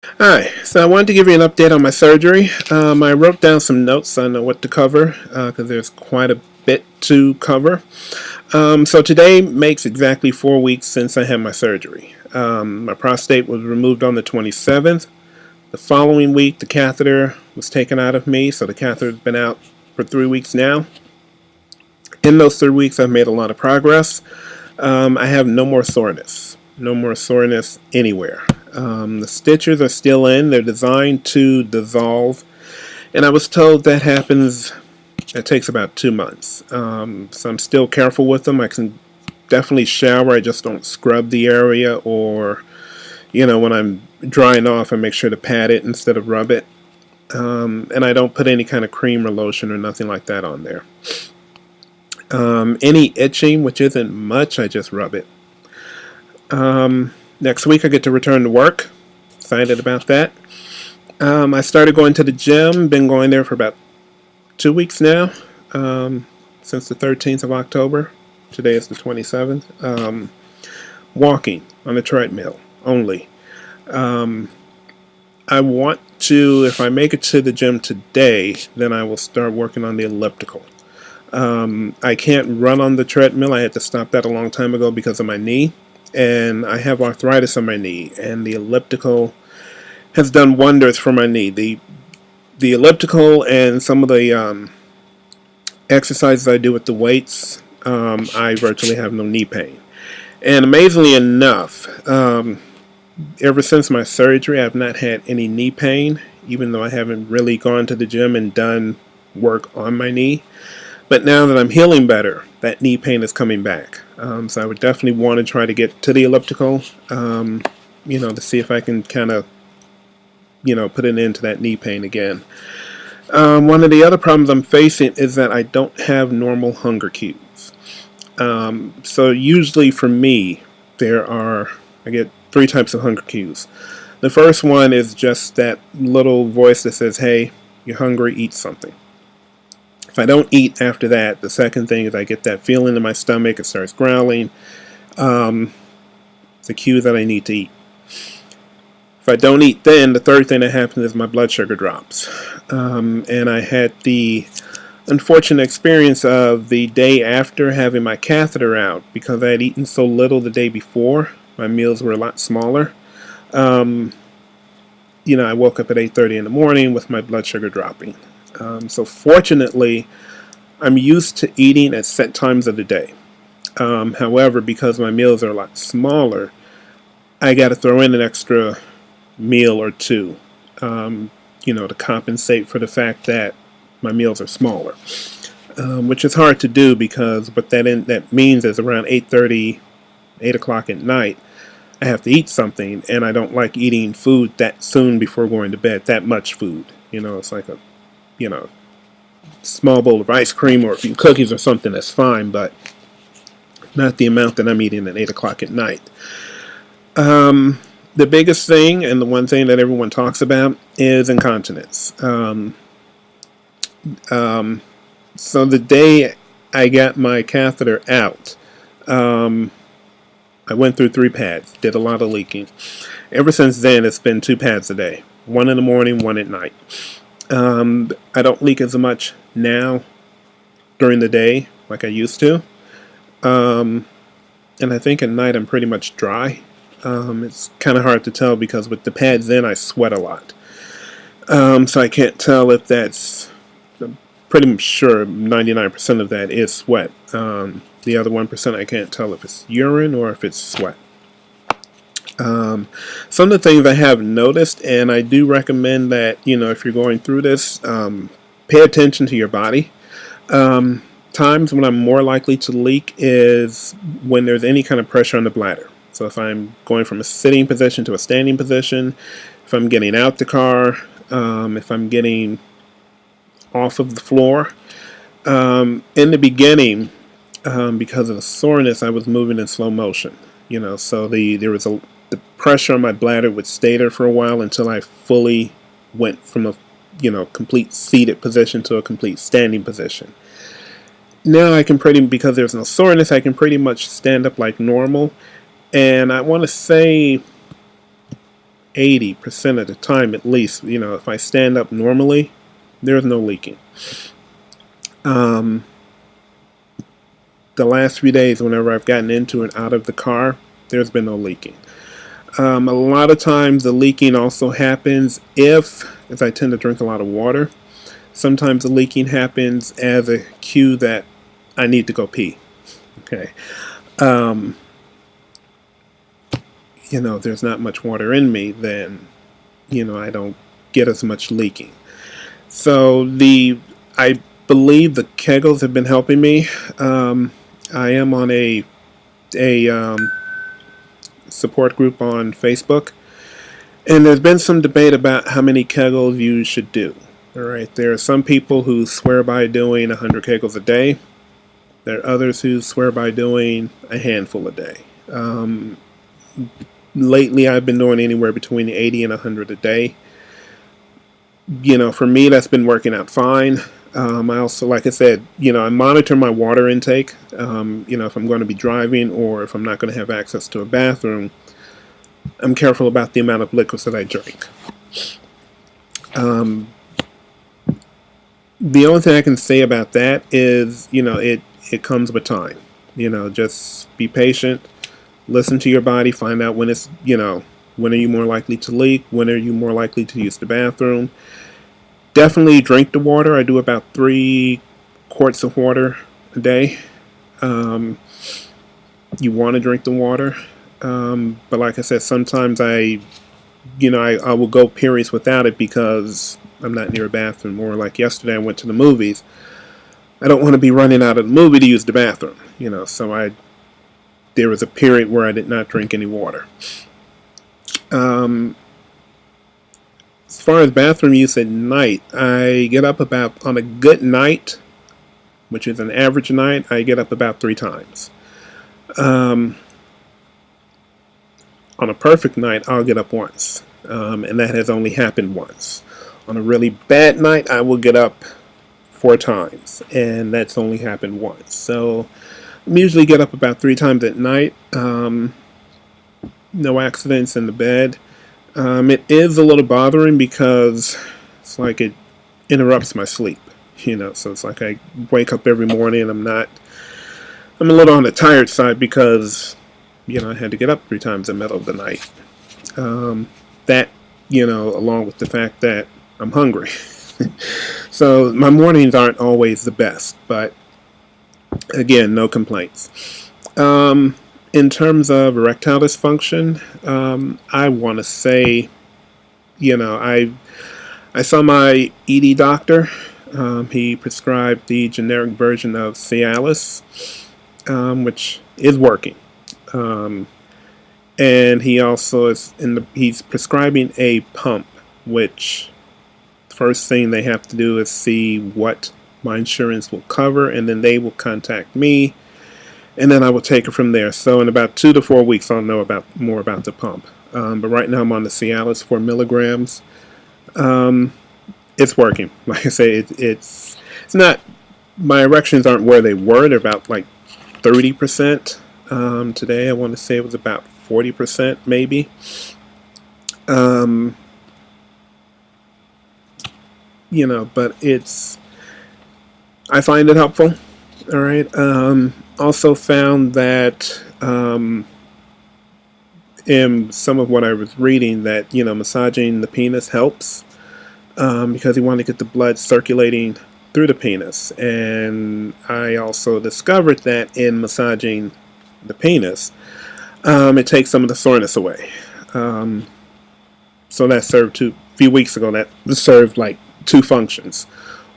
Hi, so I wanted to give you an update on my surgery. I wrote down some notes on what to cover because there's quite a bit to cover. So today makes exactly 4 weeks since I had my surgery. My prostate was removed on the 27th. The following week, the catheter was taken out of me, so the catheter's been out for 3 weeks now. In those 3 weeks, I've made a lot of progress. I have no more soreness. No more soreness anywhere. The stitches are still in. They're designed to dissolve. And I was told that happens, it takes about 2 months. So I'm still careful with them. I can definitely shower. I just don't scrub the area, or, when I'm drying off, I make sure to pat it instead of rub it. And I don't put any kind of cream or lotion or nothing like that on there. Any itching, which isn't much, I just rub it. Next week I get to return to work. Excited about that. I started going to the gym. Been going there for about 2 weeks now. Since the 13th of October. Today is the 27th. Walking on the treadmill only. I want to, if I make it to the gym today, then I will start working on the elliptical. I can't run on the treadmill. I had to stop that a long time ago because of my knee. And I have arthritis on my knee, and the elliptical has done wonders for my knee. The elliptical and some of the exercises I do with the weights, I virtually have no knee pain. And amazingly enough, ever since my surgery, I've not had any knee pain, even though I haven't really gone to the gym and done work on my knee. But now that I'm healing better, that knee pain is coming back. So I would definitely want to try to get to the elliptical, to see if I can kind of, put an end to that knee pain again. One of the other problems I'm facing is that I don't have normal hunger cues. So usually for me, I get three types of hunger cues. The first one is just that little voice that says, hey, you're hungry, eat something. If I don't eat after that, the second thing is I get that feeling in my stomach. It starts growling. It's a cue that I need to eat. If I don't eat then, the third thing that happens is my blood sugar drops. And I had the unfortunate experience of the day after having my catheter out, because I had eaten so little the day before. My meals were a lot smaller. I woke up at 8:30 in the morning with my blood sugar dropping. So fortunately, I'm used to eating at set times of the day. However, because my meals are a lot smaller, I got to throw in an extra meal or two, to compensate for the fact that my meals are smaller, which is hard to do because what that means is around 8:30, 8 o'clock at night, I have to eat something, and I don't like eating food that soon before going to bed, that much food. It's like a small bowl of ice cream or a few cookies or something, that's fine, but not the amount that I'm eating at 8 o'clock at night. The biggest thing, and the one thing that everyone talks about, is incontinence. So the day I got my catheter out, I went through 3 pads, did a lot of leaking. Ever since then, it's been 2 pads a day, one in the morning, one at night. I don't leak as much now during the day like I used to. And I think at night I'm pretty much dry. It's kind of hard to tell because with the pads in, I sweat a lot. So I can't tell if that's, I'm pretty sure 99% of that is sweat. The other 1% I can't tell if it's urine or if it's sweat. Some of the things I have noticed, and I do recommend that, if you're going through this, pay attention to your body. Times when I'm more likely to leak is when there's any kind of pressure on the bladder. So if I'm going from a sitting position to a standing position, if I'm getting out the car, if I'm getting off of the floor. In the beginning, because of the soreness, I was moving in slow motion. So there was the pressure on my bladder would stay there for a while until I fully went from a complete seated position to a complete standing position. Now I can because there's no soreness, I can pretty much stand up like normal. And I want to say 80% of the time at least, if I stand up normally, there's no leaking. The last few days, whenever I've gotten into and out of the car, there's been no leaking. A lot of times the leaking also happens as I tend to drink a lot of water, sometimes the leaking happens as a cue that I need to go pee. Okay. There's not much water in me, then, I don't get as much leaking. So I believe the Kegels have been helping me. I am on a support group on Facebook, and there's been some debate about how many Kegels you should do. All right, there are some people who swear by doing 100 Kegels a day. There are others who swear by doing a handful a day. Lately, I've been doing anywhere between 80 and 100 a day. For me, that's been working out fine. I also, like I said, I monitor my water intake. If I'm going to be driving or if I'm not going to have access to a bathroom, I'm careful about the amount of liquids that I drink. The only thing I can say about that is, it comes with time. Just be patient, listen to your body, find out when it's, when are you more likely to leak, when are you more likely to use the bathroom. Definitely drink the water. I do about 3 quarts of water a day. You want to drink the water. But like I said, sometimes I will go periods without it because I'm not near a bathroom. Or like yesterday I went to the movies. I don't want to be running out of the movie to use the bathroom. So there was a period where I did not drink any water. As far as bathroom use at night, I get up on a good night, which is an average night, I get up about 3 times. On a perfect night, I'll get up once, and that has only happened once. On a really bad night, I will get up 4 times, and that's only happened once. So I usually get up about 3 times at night. No accidents in the bed. It is a little bothering because it's like it interrupts my sleep, so it's like I wake up every morning and I'm a little on the tired side because, I had to get up 3 times in the middle of the night. That, along with the fact that I'm hungry. So my mornings aren't always the best, but again, no complaints. In terms of erectile dysfunction, I want to say, I saw my ED doctor. He prescribed the generic version of Cialis, which is working. And he also he's prescribing a pump, which the first thing they have to do is see what my insurance will cover, and then they will contact me. And then I will take it from there. So in about 2 to 4 weeks, I'll know more about the pump. But right now I'm on the Cialis 4 milligrams. It's working. Like I say, it's not. My erections aren't where they were. They're about like 30%. Today I want to say it was about 40% maybe. But I find it helpful. All right. Also found that in some of what I was reading that, massaging the penis helps because you want to get the blood circulating through the penis. And I also discovered that in massaging the penis, it takes some of the soreness away. So that served a few weeks ago, that served like 2 functions.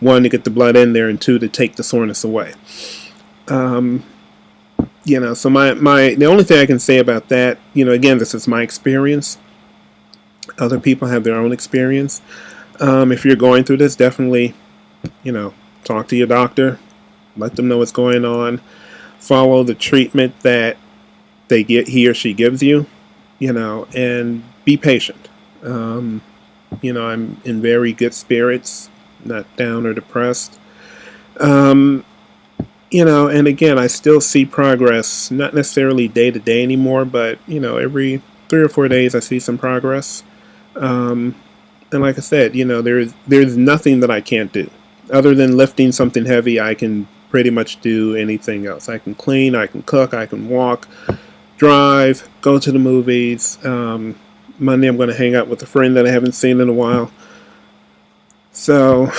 1, to get the blood in there, and 2, to take the soreness away. So the only thing I can say about that, again, this is my experience. Other people have their own experience. If you're going through this, definitely, talk to your doctor, let them know what's going on, follow the treatment that he or she gives you, and be patient. I'm in very good spirits, not down or depressed. And again, I still see progress, not necessarily day to day anymore, but, every 3 or 4 days I see some progress. And like I said, there's nothing that I can't do. Other than lifting something heavy, I can pretty much do anything else. I can clean, I can cook, I can walk, drive, go to the movies. Monday I'm going to hang out with a friend that I haven't seen in a while. So,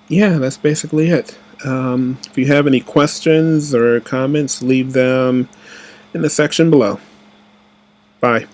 yeah, that's basically it. If you have any questions or comments, leave them in the section below. Bye.